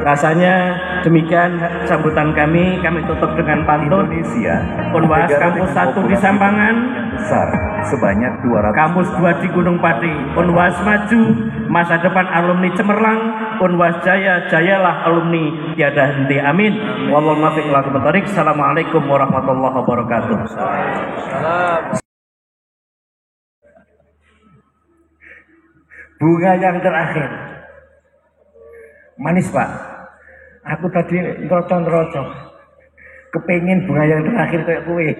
Rasanya Demikian sambutan kami tutup dengan pantun. Indonesia, Unwas negara Kampus dengan 1 di populasi Sampangan, besar sebanyak 200. Kampus 2 di Gunung Pati. Unwas maju, masa depan alumni cemerlang. Unwas jaya, jayalah alumni tiada henti. Amin. Wallahu muwaffiq ila aqwamit thoriq. Assalamualaikum warahmatullahi wabarakatuh. Bunga yang terakhir manis Pak. Aku tadi ngerocok kepengen bunga yang terakhir kayak kue.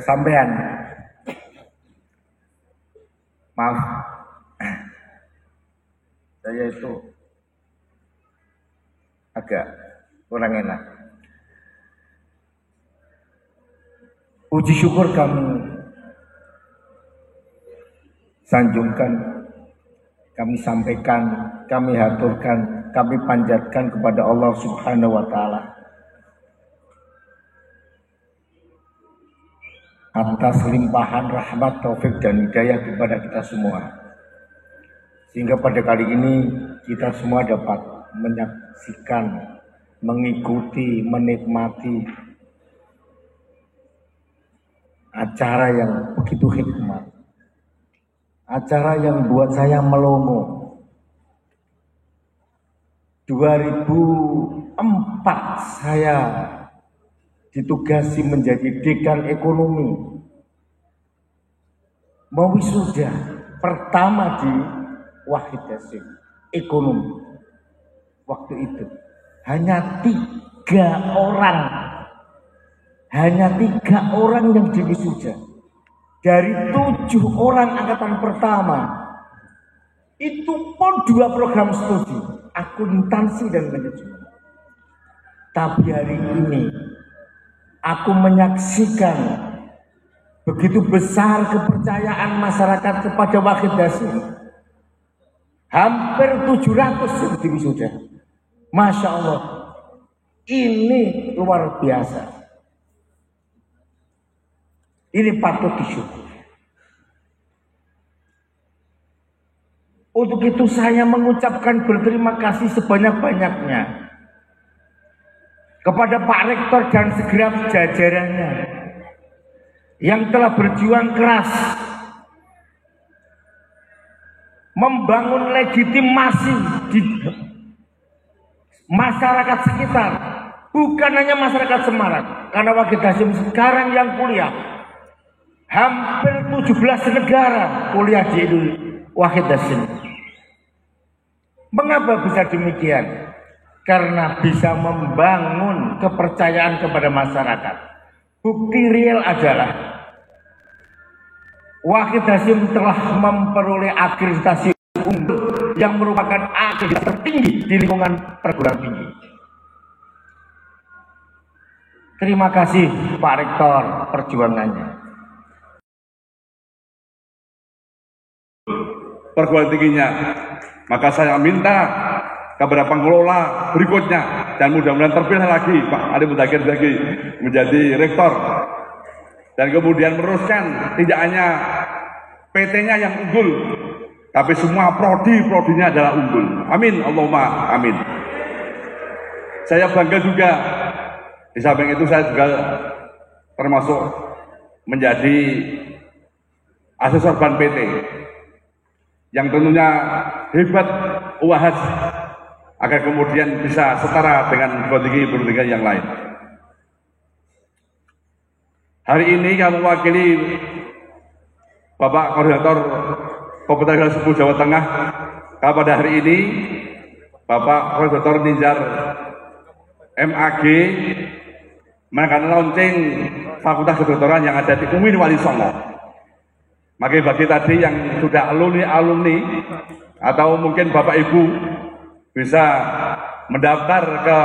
Sampean maaf, saya itu agak kurang enak. Puji syukur kami sanjungkan, kami sampaikan, kami haturkan, kami panjatkan kepada Allah Subhanahu wa Ta'ala atas limpahan rahmat, taufik dan hidayah kepada kita semua, sehingga pada kali ini kita semua dapat menyaksikan, mengikuti, menikmati acara yang begitu hikmat, acara yang buat saya melongo. 2004 saya ditugasi menjadi dekan ekonomi, mau wisuda pertama di Wahid Hasyim ekonomi. Waktu itu hanya 3 orang yang diwisuda dari 7 orang angkatan pertama. Itu pun 2 program studi, akuntansi dan manajemen. Tapi hari ini aku menyaksikan begitu besar kepercayaan masyarakat kepada Wahid Hasyim. Hampir 700 yang diwisuda. Masya Allah, ini luar biasa. Ini patut disyukuri. Untuk itu saya mengucapkan berterima kasih sebanyak-banyaknya kepada Pak Rektor dan segenap jajarannya yang telah berjuang keras membangun legitimasi di masyarakat sekitar, bukan hanya masyarakat Semarang, karena Wahid Hasyim sekarang yang kuliah hampir 17 negara kuliah di Wahid Hasyim. Mengapa bisa demikian? Karena bisa membangun kepercayaan kepada masyarakat. Bukti real adalah Wahid Hasyim telah memperoleh akreditasi unggul yang merupakan akreditasi tertinggi di lingkungan perguruan tinggi. Terima kasih Pak Rektor perjuangannya. Perguruan tingginya, maka saya minta kepada pengelola berikutnya dan mudah-mudahan terpilih lagi Pak Ali Mudzakkir lagi menjadi rektor dan kemudian meneruskan tidak hanya PT-nya yang unggul tapi semua prodi-prodinya adalah unggul. Amin, Allahumma amin. Saya bangga juga, di samping itu saya juga termasuk menjadi asesor ban PT yang tentunya hebat UAHAS agar kemudian bisa setara dengan perguruan tinggi yang lain. Hari ini kami mewakili Bapak Koordinator Kompetensi 10 Jawa Tengah. Pada hari ini Bapak Koordinator Ninjar MAG mengadakan launching Fakultas Kedokteran yang ada di UIN Wali Songo. Maka bagi tadi yang sudah alumni atau mungkin Bapak Ibu bisa mendaftar ke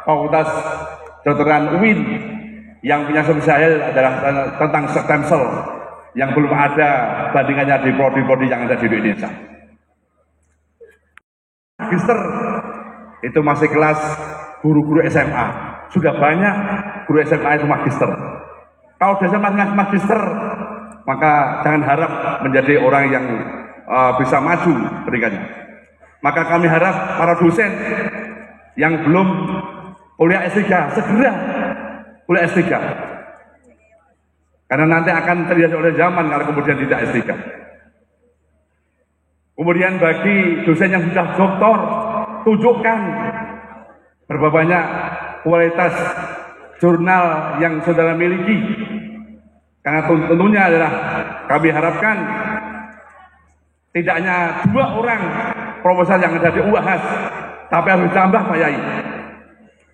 Fakultas Kedokteran UIN yang punya spesial adalah tentang stem cell yang belum ada bandingannya di prodi-prodi yang ada di Indonesia. Magister itu masih kelas guru-guru SMA. Sudah banyak guru SMA itu magister. Kalau sudah magister, maka jangan harap menjadi orang yang bisa maju pendidikannya. Maka kami harap para dosen yang belum kuliah S3 segera kuliah S3. Karena nanti akan terjadi oleh zaman kalau kemudian tidak S3. Kemudian bagi dosen yang sudah doktor, tunjukkan berapa banyak kualitas jurnal yang saudara miliki. Karena tentunya adalah kami harapkan tidak hanya 2 orang profesor yang ada di UAS, tapi harus ditambah Pak Yai.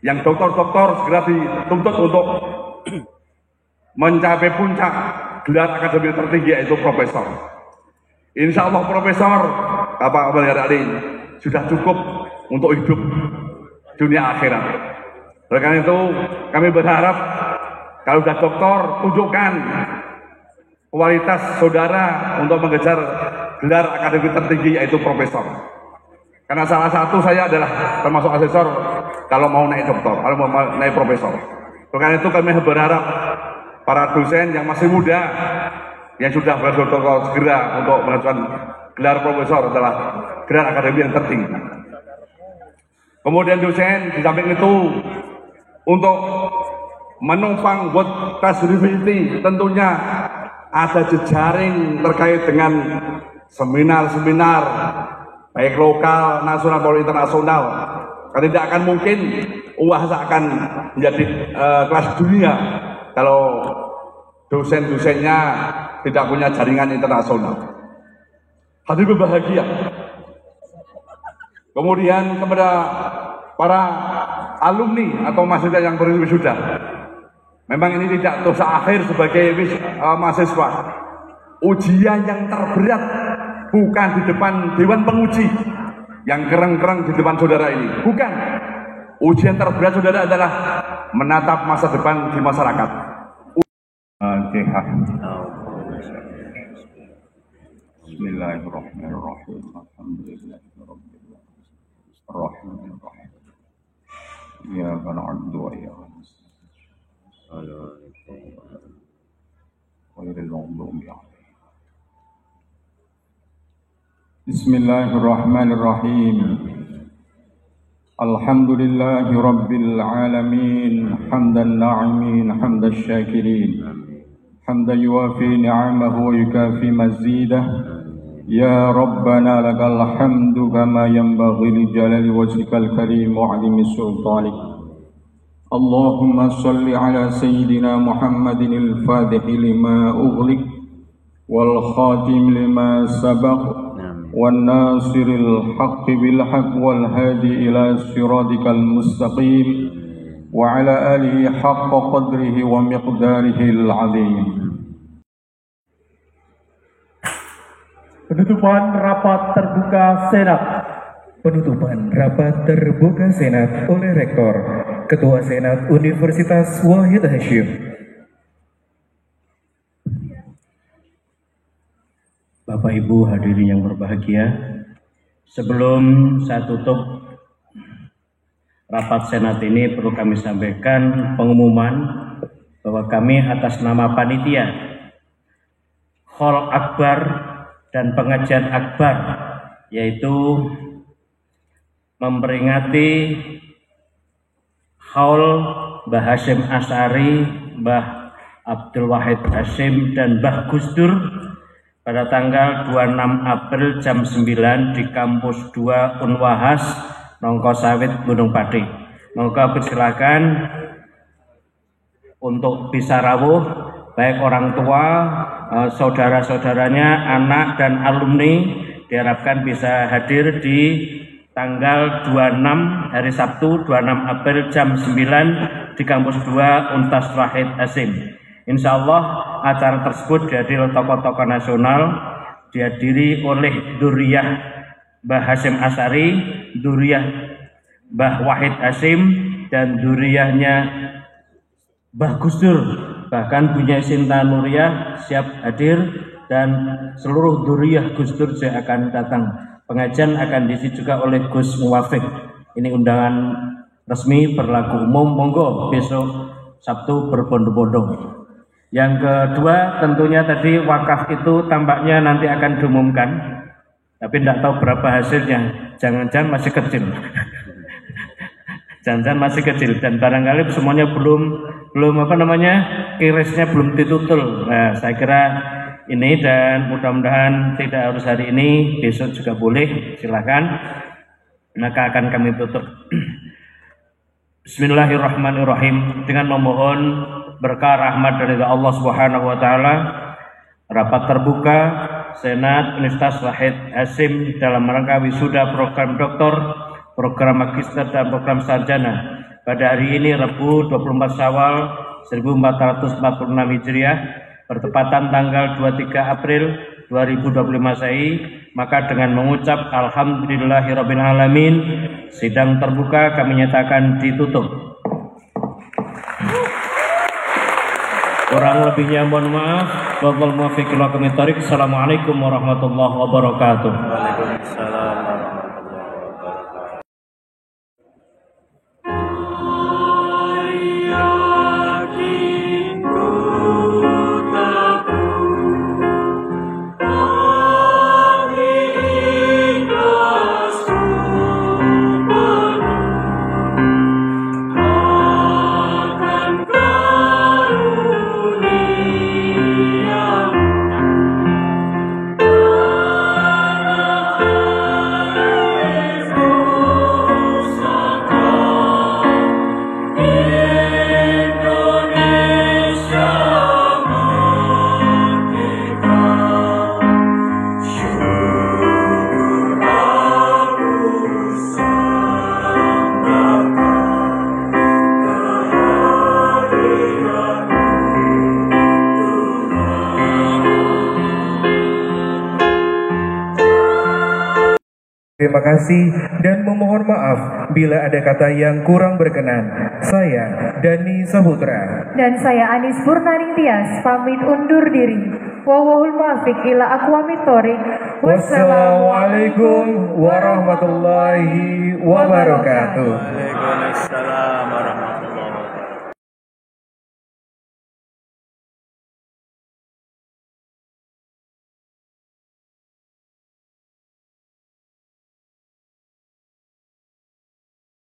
Yang doktor-doktor segera dituntut untuk mencapai puncak gelar akademik tertinggi yaitu profesor. Insya Allah profesor Bapak Abdul Ali sudah cukup untuk hidup dunia akhirat. Oleh karena itu kami berharap kalau sudah doktor tunjukkan kualitas saudara untuk mengejar gelar akademik tertinggi yaitu profesor. Karena salah satu saya adalah termasuk asesor kalau mau naik doktor, kalau mau naik profesor. Oleh karena itu kami berharap para dosen yang masih muda yang sudah berdoktor segera untuk menentukan gelar profesor adalah gelar akademik yang tertinggi. Kemudian dosen di samping itu untuk menumpang buat tes university tentunya ada jejaring terkait dengan seminar-seminar baik lokal, nasional maupun internasional. Karena tidak akan mungkin UAS akan menjadi kelas dunia kalau dosen-dosennya tidak punya jaringan internasional. Hadirin berbahagia. Kemudian kepada para alumni atau mahasiswa yang berwisuda, memang ini tidak dosa akhir sebagai mahasiswa. Ujian yang terberat bukan di depan dewan penguji yang kereng-kereng di depan saudara ini, bukan. Ujian terberat saudara adalah menatap masa depan di masyarakat. Bismillahirrahmanirrahim. Alhamdulillahirrahmanirrahim. Iyyaka na'budu wa iyyaka nasta'in. Ghairil maghdubi 'alaihim. Bismillahirrahmanirrahim. Alhamdulillahi rabbil alamin. Hamdan na'imin, hamdash syakirin. Hamdan yuwafi ni'amahu wa yukafi mazidah. Ya Rabbana lakal hamdu kama yanbaghi li jalali wajhikal karim wa 'azimi sultanik. Allahumma salli ala sayyidina Muhammadin al-Fatihi lima ughliq wal khatim lima sabaq wan nasiril haqqi bil haqq wal hadi ila siratikal mustaqim wa ala alihi haqqa qadrihi wa miqdarihi al-'azim. Penutupan rapat terbuka Senat. Penutupan rapat terbuka Senat oleh Rektor, Ketua Senat Universitas Wahid Hasyim. Bapak Ibu hadirin yang berbahagia, sebelum saya tutup rapat Senat ini perlu kami sampaikan pengumuman bahwa kami atas nama panitia Hall Akbar dan pengajian akbar, yaitu memperingati haul Mbah Hasyim Asy'ari, Mbah Abdul Wahid Hasyim dan Mbah Gus Dur pada tanggal 26 April jam 9 di kampus 2 Unwahas Nongkosawit Gunung Pati. Monggo silakan untuk bisa rawuh baik orang tua, saudara-saudaranya, anak dan alumni diharapkan bisa hadir di tanggal 26 hari Sabtu 26 April jam 9 di kampus 2 Untas Wahid Hasyim. Insya Allah acara tersebut dihadiri tokoh-tokoh nasional, dihadiri oleh Duriyah Mbah Hasyim Asy'ari, Duriyah Mbah Wahid Hasyim dan Duriyahnya Mbah Gus Dur. Bahkan punya Sinta Nuriyah siap hadir dan seluruh Duriyah Gus Dur juga akan datang. Pengajian akan diisi juga oleh Gus Muwafiq. Ini undangan resmi berlaku umum. Monggo besok Sabtu berbondong-bondong. Yang kedua tentunya tadi wakaf itu tampaknya nanti akan diumumkan tapi tidak tahu berapa hasilnya. Jangan-jangan masih kecil. Jangan-jangan masih kecil dan barangkali semuanya belum apa namanya, kirisnya belum ditutul. Nah, saya kira ini, dan mudah-mudahan tidak harus hari ini, besok juga boleh, silakan. Maka akan kami tutup. Bismillahirrahmanirrahim, dengan memohon berkah rahmat dari Allah Subhanahu wa taala. Rapat terbuka Senat Universitas Wahid Hasyim dalam rangka wisuda program doktor, program magister dan program sarjana pada hari ini Rabu 24 Syawal 1446 Hijriah bertepatan tanggal 23 April 2025 Masehi. Maka dengan mengucap alhamdulillahirabbil alamin, sidang terbuka kami nyatakan ditutup. Kurang lebihnya mohon maaf. Wallahul muwaffiq ila aqwamit thoriq. Assalamualaikum warahmatullahi wabarakatuh. Waalaikumsalam. Terima kasih dan memohon maaf bila ada kata yang kurang berkenan. Saya Dani Saputra dan saya Anis Purnaning Tias pamit undur diri. Wallahul muwaffiq ila aqwamit thoriq. Wassalamualaikum warahmatullahi wabarakatuh. Waalaikumsalam.